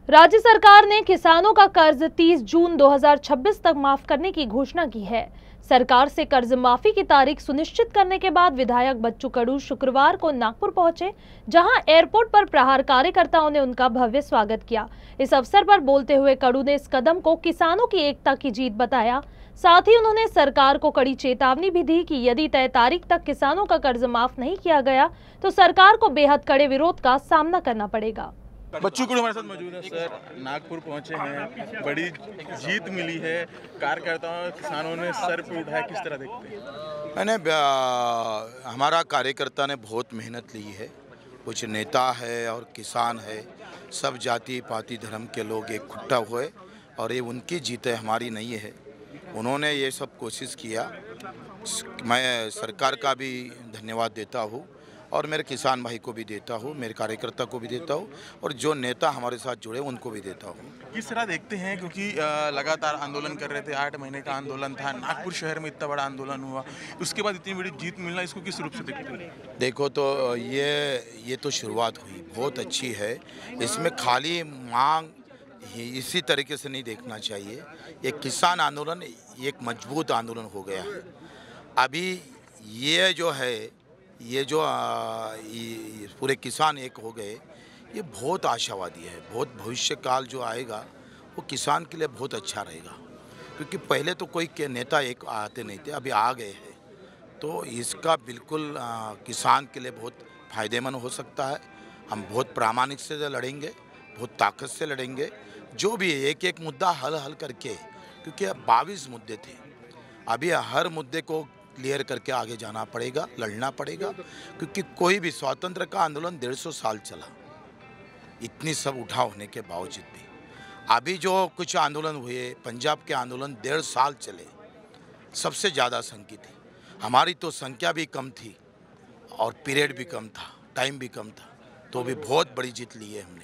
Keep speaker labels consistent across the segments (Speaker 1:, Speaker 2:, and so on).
Speaker 1: राज्य सरकार ने किसानों का कर्ज 30 जून 2026 तक माफ करने की घोषणा की है। सरकार से कर्ज माफी की तारीख सुनिश्चित करने के बाद विधायक बच्चू कडू शुक्रवार को नागपुर पहुंचे, जहां एयरपोर्ट पर प्रहार कार्यकर्ताओं ने उनका भव्य स्वागत किया। इस अवसर पर बोलते हुए कडू ने इस कदम को किसानों की एकता की जीत बताया। साथ ही उन्होंने सरकार को कड़ी चेतावनी भी दी कि यदि तय तारीख तक किसानों का कर्ज माफ नहीं किया गया तो सरकार को बेहद कड़े विरोध का सामना करना पड़ेगा।
Speaker 2: बच्चू कडू हमारे साथ मौजूद है। सर, नागपुर पहुंचे हैं, बड़ी जीत मिली है, कार्यकर्ताओं किसानों ने सर पे उठाया, किस तरह देखते हैं?
Speaker 3: मैंने हमारा कार्यकर्ता ने बहुत मेहनत ली है। कुछ नेता है और किसान है, सब जाति पाति धर्म के लोग इकट्ठा हुए और ये उनकी जीत है, हमारी नहीं है। उन्होंने ये सब कोशिश किया। मैं सरकार का भी धन्यवाद देता हूँ और मेरे किसान भाई को भी देता हूँ, मेरे कार्यकर्ता को भी देता हूँ और जो नेता हमारे साथ जुड़े उनको भी देता हूँ।
Speaker 2: किस तरह देखते हैं, क्योंकि लगातार आंदोलन कर रहे थे, 8 महीने का आंदोलन था, नागपुर शहर में इतना बड़ा आंदोलन हुआ, उसके बाद इतनी बड़ी जीत मिलना, इसको किस रूप से देखते हैं?
Speaker 3: देखो तो ये तो शुरुआत हुई, बहुत अच्छी है। इसमें खाली मांग इसी तरीके से नहीं देखना चाहिए। ये किसान आंदोलन एक मजबूत आंदोलन हो गया है। अभी ये जो है, ये जो पूरे किसान एक हो गए, ये बहुत आशावादी है। बहुत भविष्य काल जो आएगा वो किसान के लिए बहुत अच्छा रहेगा, क्योंकि पहले तो कोई के नेता एक आते नहीं थे, अभी आ गए हैं। तो इसका बिल्कुल किसान के लिए बहुत फ़ायदेमंद हो सकता है। हम बहुत प्रामाणिक से लड़ेंगे, बहुत ताकत से लड़ेंगे। जो भी एक एक मुद्दा हल करके, क्योंकि अब 22 मुद्दे थे, अभी हर मुद्दे को क्लियर करके आगे जाना पड़ेगा, लड़ना पड़ेगा, क्योंकि कोई भी स्वतंत्र का आंदोलन 150 साल चला, इतनी सब उठा होने के बावजूद भी। अभी जो कुछ आंदोलन हुए, पंजाब के आंदोलन 1.5 साल चले, सबसे ज़्यादा संख्या थी। हमारी तो संख्या भी कम थी और पीरियड भी कम था, टाइम भी कम था, तो भी बहुत बड़ी जीत ली है हमने।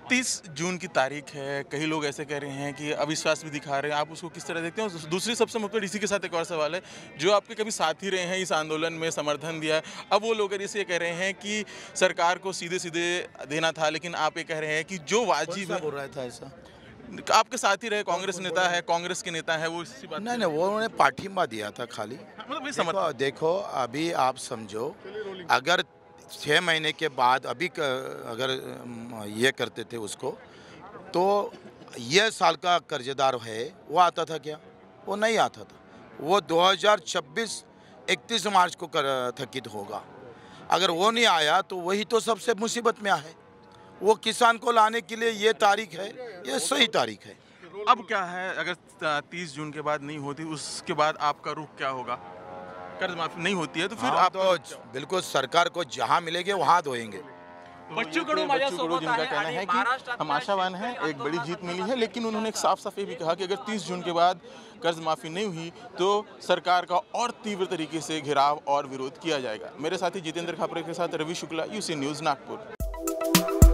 Speaker 2: 30 जून की तारीख है, कई लोग ऐसे कह रहे हैं कि अविश्वास भी दिखा रहे हैं, आप उसको किस तरह देखते हैं? दूसरी सबसे मुख्य इसी के साथ एक और सवाल है, जो आपके कभी साथी रहे हैं, इस आंदोलन में समर्थन दिया, अब वो लोग इसे कह रहे हैं कि सरकार को सीधे देना था, लेकिन आप ये कह रहे हैं कि जो वाजिब है।
Speaker 3: बोल रहा था ऐसा?
Speaker 2: आपके साथी रहे, कांग्रेस नेता है, कांग्रेस के नेता है, वो इसी बात
Speaker 3: नहीं, वो उन्होंने पाठिंबा दिया था खाली। देखो अभी आप समझो, अगर 6 महीने के बाद अभी अगर ये करते थे उसको, तो ये साल का कर्जदार है वो आता था क्या? वो नहीं आता था। वो 2026 31 मार्च को थकित होगा। अगर वो नहीं आया तो वही तो सबसे मुसीबत में है। वो किसान को लाने के लिए ये तारीख है, ये सही तारीख है।
Speaker 2: अब क्या है, अगर 30 जून के बाद नहीं होती, उसके बाद आपका रुख क्या होगा? कर्ज माफी नहीं होती है तो फिर आप
Speaker 3: तो बिल्कुल सरकार को जहां मिलेंगे वहां दोएंगे।
Speaker 2: बच्चू कडू जिनका कहना है कि हम आशावान हैं, एक बड़ी जीत मिली है, लेकिन उन्होंने एक साफ ये भी कहा कि अगर 30 जून के बाद कर्ज माफी नहीं हुई तो सरकार का और तीव्र तरीके से घेराव और विरोध किया जाएगा। मेरे साथी जितेंद्र खापरे के साथ रवि शुक्ला, यूसी न्यूज़ नागपुर।